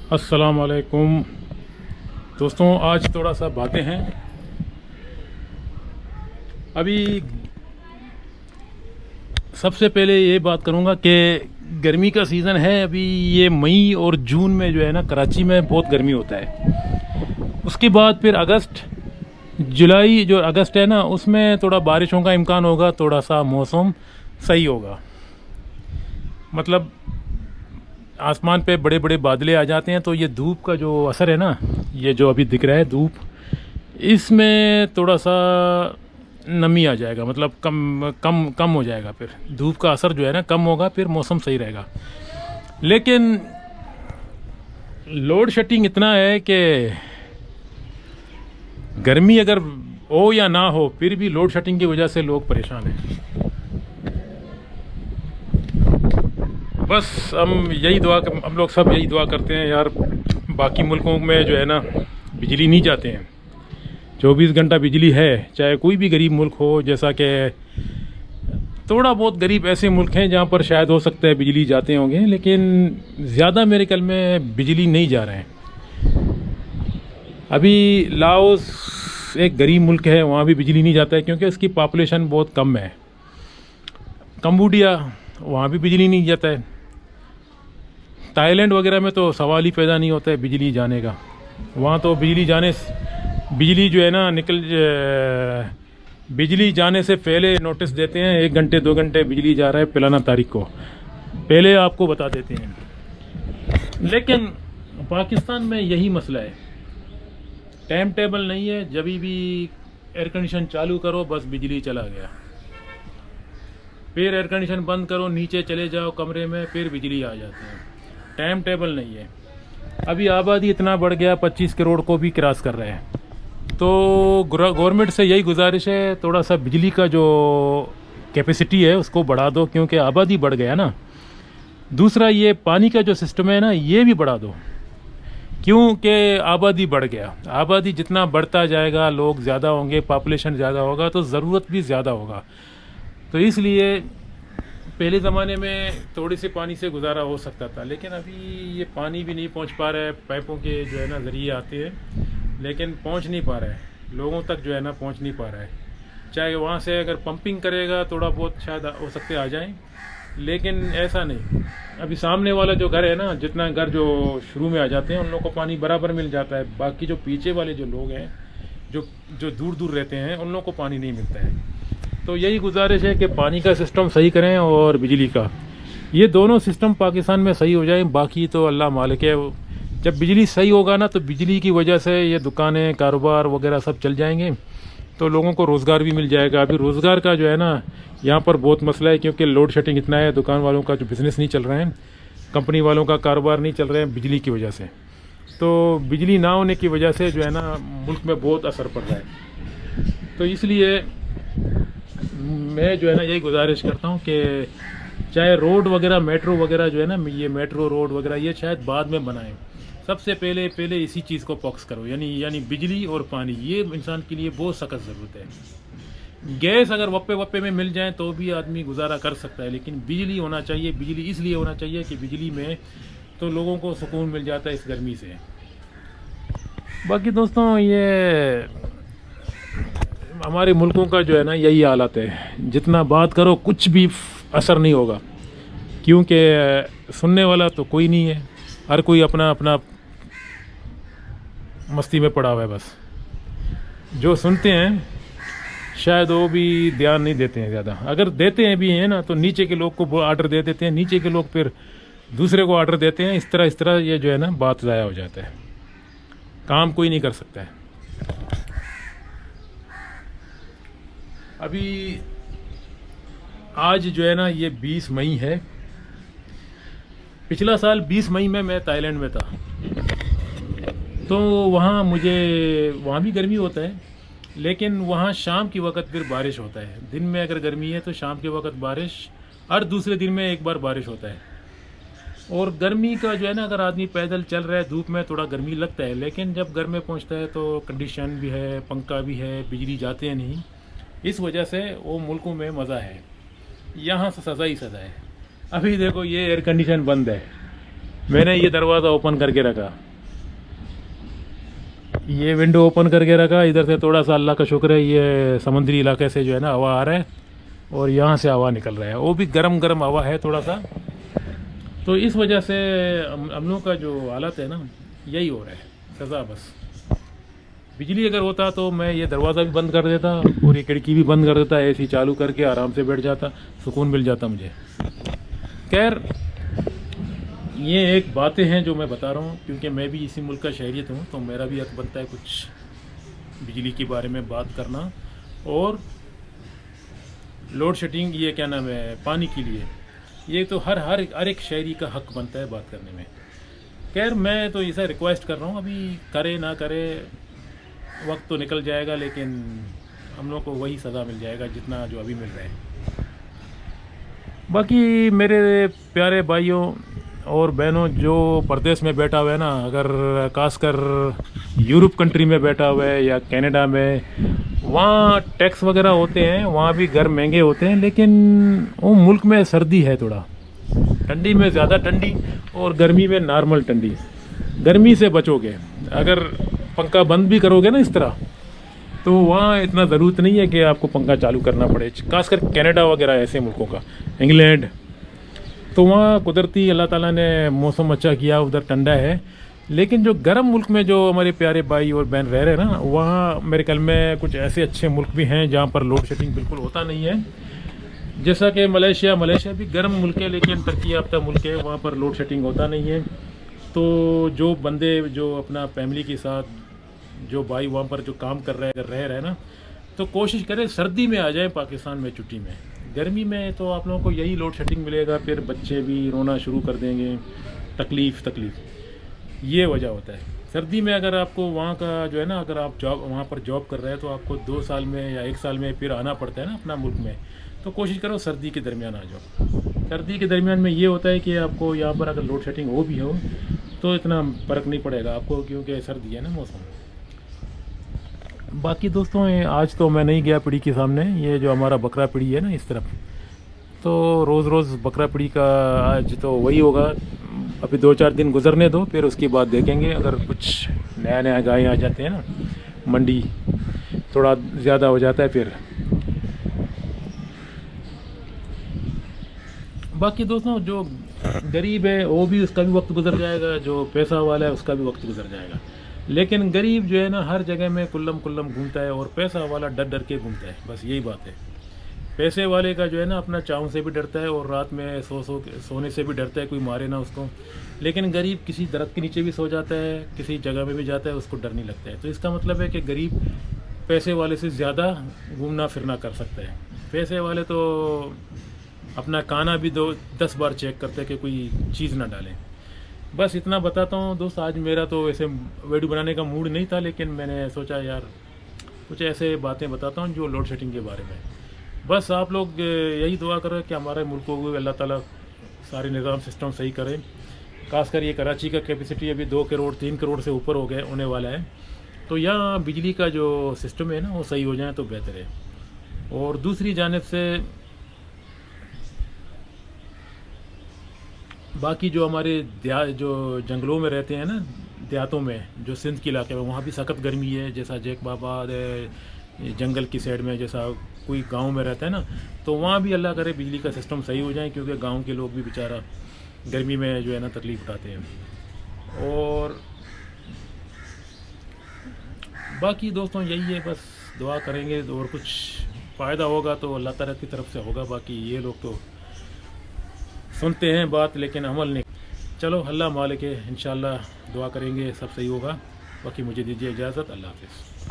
अस्सलाम वालेकुम दोस्तों, आज थोड़ा सा बातें हैं। अभी सबसे पहले ये बात करूँगा कि गर्मी का सीज़न है। अभी ये मई और जून में जो है ना, कराची में बहुत गर्मी होता है। उसके बाद फिर अगस्त जुलाई, जो अगस्त है ना, उसमें थोड़ा बारिशों का इम्कान होगा, थोड़ा सा मौसम सही होगा। मतलब आसमान पे बड़े बड़े बादले आ जाते हैं, तो ये धूप का जो असर है ना, ये जो अभी दिख रहा है धूप, इसमें थोड़ा सा नमी आ जाएगा। मतलब कम कम कम हो जाएगा। फिर धूप का असर जो है ना कम होगा, फिर मौसम सही रहेगा। लेकिन लोड शेडिंग इतना है कि गर्मी अगर हो या ना हो, फिर भी लोड शेडिंग की वजह से लोग परेशान हैं। बस हम लोग सब यही दुआ करते हैं यार, बाकी मुल्कों में जो है ना बिजली नहीं जाते हैं। 24 घंटा बिजली है, चाहे कोई भी गरीब मुल्क हो। जैसा कि थोड़ा बहुत गरीब ऐसे मुल्क हैं जहाँ पर शायद हो सकता है बिजली जाते होंगे, लेकिन ज़्यादा मेरे ख्याल में बिजली नहीं जा रहे हैं। अभी लाओस एक गरीब मुल्क है, वहाँ भी बिजली नहीं जाता है क्योंकि उसकी पॉपुलेशन बहुत कम है। कंबोडिया, वहाँ भी बिजली नहीं जाता है। थाईलैंड वगैरह में तो सवाल ही पैदा नहीं होता है बिजली जाने का। वहाँ तो बिजली जो है ना बिजली जाने से पहले नोटिस देते हैं, 1 घंटे 2 घंटे बिजली जा रहा है फलाना तारीख को, पहले आपको बता देते हैं। लेकिन पाकिस्तान में यही मसला है, टाइम टेबल नहीं है। जब भी एयर कंडीशन चालू करो बस बिजली चला गया, फिर एयर कंडीशन बंद करो, नीचे चले जाओ कमरे में, फिर बिजली आ जाती है। टाइम टेबल नहीं है। अभी आबादी इतना बढ़ गया, 25 करोड़ को भी क्रॉस कर रहे हैं। तो गवर्नमेंट से यही गुजारिश है, थोड़ा सा बिजली का जो कैपेसिटी है उसको बढ़ा दो, क्योंकि आबादी बढ़ गया ना। दूसरा, ये पानी का जो सिस्टम है ना, ये भी बढ़ा दो, क्योंकि आबादी बढ़ गया। आबादी जितना बढ़ता जाएगा, लोग ज़्यादा होंगे, पॉपुलेशन ज़्यादा होगा, तो ज़रूरत भी ज़्यादा होगा। तो इसलिए पहले ज़माने में थोड़ी सी पानी से गुजारा हो सकता था, लेकिन अभी ये पानी भी नहीं पहुंच पा रहा है। पाइपों के जो है ना ज़रिए आते हैं, लेकिन पहुंच नहीं पा रहा है लोगों तक, जो है ना पहुंच नहीं पा रहा है। चाहे वहाँ से अगर पंपिंग करेगा थोड़ा बहुत शायद हो सकते आ जाएं, लेकिन ऐसा नहीं। अभी सामने वाला जो घर है ना, जितना घर जो शुरू में आ जाते हैं उन लोगों को पानी बराबर मिल जाता है। बाकी जो पीछे वाले जो लोग हैं, जो जो दूर दूर रहते हैं, उन लोगों को पानी नहीं मिलता है। तो यही गुजारिश है कि पानी का सिस्टम सही करें और बिजली का, ये दोनों सिस्टम पाकिस्तान में सही हो जाए। बाकी तो अल्लाह मालिक है। जब बिजली सही होगा ना, तो बिजली की वजह से ये दुकानें, कारोबार वगैरह सब चल जाएंगे, तो लोगों को रोज़गार भी मिल जाएगा। अभी रोज़गार का जो है ना यहाँ पर बहुत मसला है, क्योंकि लोड शेडिंग इतना है, दुकान वालों का जो बिज़नेस नहीं चल रहे हैं, कंपनी वालों का कारोबार नहीं चल रहे हैं बिजली की वजह से। तो बिजली ना होने की वजह से जो है ना मुल्क में बहुत असर पड़ रहा है। तो इसलिए मैं जो है ना यही गुजारिश करता हूँ कि चाहे रोड वगैरह, मेट्रो वगैरह जो है ना, ये मेट्रो रोड वगैरह ये शायद बाद में बनाएं। सबसे पहले इसी चीज़ को फोकस करो, यानी बिजली और पानी। ये इंसान के लिए बहुत सख्त ज़रूरत है। गैस अगर वप्पे वप्पे में मिल जाए तो भी आदमी गुजारा कर सकता है, लेकिन बिजली होना चाहिए। बिजली इसलिए होना चाहिए कि बिजली में तो लोगों को सुकून मिल जाता है इस गर्मी से। बाकी दोस्तों, ये हमारे मुल्कों का जो है ना यही हालत है, जितना बात करो कुछ भी असर नहीं होगा, क्योंकि सुनने वाला तो कोई नहीं है। हर कोई अपना अपना मस्ती में पड़ा हुआ है। बस जो सुनते हैं शायद वो भी ध्यान नहीं देते हैं ज़्यादा। अगर देते हैं भी हैं ना, तो नीचे के लोग को आर्डर दे देते हैं, नीचे के लोग फिर दूसरे को आर्डर देते हैं। इस तरह ये जो है ना बात ज़ाया हो जाता है, काम कोई नहीं कर सकता है। अभी आज जो है ना ये 20 मई है। पिछला साल 20 मई में मैं थाईलैंड में था, तो वहाँ भी गर्मी होता है, लेकिन वहाँ शाम के वक्त फिर बारिश होता है। दिन में अगर गर्मी है तो शाम के वक्त बारिश, हर दूसरे दिन में एक बार बारिश होता है। और गर्मी का जो है ना, अगर आदमी पैदल चल रहा है धूप में, थोड़ा गर्मी लगता है, लेकिन जब घर में पहुँचता है तो कंडीशन भी है, पंखा भी है, बिजली जाते हैं नहीं। इस वजह से वो मुल्कों में मज़ा है, यहाँ से सज़ा ही सज़ा है। अभी देखो ये एयर कंडीशन बंद है, मैंने ये दरवाज़ा ओपन करके रखा, ये विंडो ओपन करके रखा। इधर से थोड़ा सा अल्लाह का शुक्र है ये समुद्री इलाके से जो है ना हवा आ रहा है और यहाँ से हवा निकल रहा है, वो भी गरम गरम हवा है थोड़ा सा। तो इस वजह से हम लोगों का जो हालत है ना यही हो रहा है, सज़ा बस। बिजली अगर होता तो मैं ये दरवाज़ा भी बंद कर देता और ये खिड़की भी बंद कर देता, एसी चालू करके आराम से बैठ जाता, सुकून मिल जाता मुझे। खैर ये एक बातें हैं जो मैं बता रहा हूँ, क्योंकि मैं भी इसी मुल्क का शहरियत हूँ, तो मेरा भी हक बनता है कुछ बिजली के बारे में बात करना। और लोड शेडिंग, ये क्या नाम है, पानी के लिए, ये तो हर एक शहरी का हक बनता है बात करने में। खैर मैं तो इसे रिक्वेस्ट कर रहा हूँ, अभी करे ना करे वक्त तो निकल जाएगा, लेकिन हम लोग को वही सज़ा मिल जाएगा जितना जो अभी मिल रहा है। बाकी मेरे प्यारे भाइयों और बहनों जो परदेश में बैठा हुआ है ना, अगर खासकर यूरोप कंट्री में बैठा हुआ है या कनाडा में, वहाँ टैक्स वगैरह होते हैं, वहाँ भी घर महंगे होते हैं, लेकिन वो मुल्क में सर्दी है, थोड़ा ठंडी में ज़्यादा ठंडी और गर्मी में नॉर्मल ठंडी। गर्मी से बचोगे अगर पंखा बंद भी करोगे ना इस तरह, तो वहाँ इतना ज़रूरत नहीं है कि आपको पंखा चालू करना पड़े, खासकर कनाडा वगैरह ऐसे मुल्कों का, इंग्लैंड। तो वहाँ कुदरती अल्लाह ताला ने मौसम अच्छा किया, उधर ठंडा है। लेकिन जो गर्म मुल्क में जो हमारे प्यारे भाई और बहन रह रहे हैं ना, वहाँ मेरे ख्याल में कुछ ऐसे अच्छे मुल्क भी हैं जहाँ पर लोड शेडिंग बिल्कुल होता नहीं है। जैसा कि मलेशिया भी गर्म मुल्क है, लेकिन तरक्की याफ्ता मुल्क है, वहाँ पर लोड शेडिंग होता नहीं है। तो जो बंदे जो अपना फैमिली के साथ जो भाई वहाँ पर जो काम कर रहे हैं ना, तो कोशिश करें सर्दी में आ जाए पाकिस्तान में छुट्टी में। गर्मी में तो आप लोगों को यही लोड शेडिंग मिलेगा, फिर बच्चे भी रोना शुरू कर देंगे, तकलीफ़ ये वजह होता है। सर्दी में अगर आपको वहाँ का जो है ना, अगर आप वहाँ पर जॉब कर रहे हैं तो आपको 2 साल में या 1 साल में फिर आना पड़ता है ना अपना मुल्क में, तो कोशिश करो सर्दी के दरमियान आ जाओ। सर्दी के दरमियान में ये होता है कि आपको यहाँ पर अगर लोड शेडिंग हो भी हो तो इतना फ़र्क नहीं पड़ेगा आपको, क्योंकि सर्दी है ना मौसम। बाकी दोस्तों आज तो मैं नहीं गया पीढ़ी के सामने, ये जो हमारा बकरा पीढ़ी है ना इस तरफ, तो रोज़ बकरा पीढ़ी का आज तो वही होगा। अभी 2-4 दिन गुजरने दो, फिर उसके बाद देखेंगे अगर कुछ नया गाय आ जाते हैं ना, मंडी थोड़ा ज़्यादा हो जाता है फिर। बाकी दोस्तों जो गरीब है वो भी, उसका भी वक्त गुजर जाएगा, जो पैसा वाला है उसका भी वक्त गुजर जाएगा। लेकिन गरीब जो है ना हर जगह में कुल्लम घूमता है और पैसा वाला डर के घूमता है, बस यही बात है। पैसे वाले का जो है ना अपना चाँव से भी डरता है और रात में सोने से भी डरता है कोई मारे ना उसको। लेकिन गरीब किसी दरख्त के नीचे भी सो जाता है, किसी जगह में भी जाता है, उसको डर नहीं लगता है। तो इसका मतलब है कि गरीब पैसे वाले से ज़्यादा घूमना फिरना कर सकता है। पैसे वाले तो अपना खाना भी 10 बार चेक करते हैं कि कोई चीज़ ना डालें। बस इतना बताता हूँ दोस्त। आज मेरा तो ऐसे वीडियो बनाने का मूड नहीं था, लेकिन मैंने सोचा यार कुछ ऐसे बातें बताता हूँ जो लोड शेडिंग के बारे में। बस आप लोग यही दुआ करें कि हमारे मुल्क को अल्लाह ताला सारे निज़ाम सिस्टम सही करे। खासकर ये कराची का कैपेसिटी अभी 2 करोड़ 3 करोड़ से ऊपर हो गए होने वाला है, तो यहाँ बिजली का जो सिस्टम है ना वो सही हो जाए तो बेहतर है। और दूसरी जानिब से बाकी जो हमारे जो जंगलों में रहते हैं ना, देहातों में, जो सिंध के इलाके में, वहाँ भी सख्त गर्मी है। जैसा जैकबाबाद है जंगल की साइड में, जैसा कोई गांव में रहता है ना, तो वहाँ भी अल्लाह करे बिजली का सिस्टम सही हो जाए, क्योंकि गांव के लोग भी बेचारा गर्मी में जो है ना तकलीफ़ उठाते हैं। और बाकी दोस्तों यही है, बस दुआ करेंगे और कुछ फ़ायदा होगा तो अल्लाह ताला की तरफ से होगा। बाकी ये लोग तो सुनते हैं बात लेकिन अमल नहीं। चलो अल्लाह मालिक है, इंशाअल्लाह दुआ करेंगे सब सही होगा। बाकी मुझे दीजिए इजाज़त, अल्लाह हाफ़िज़।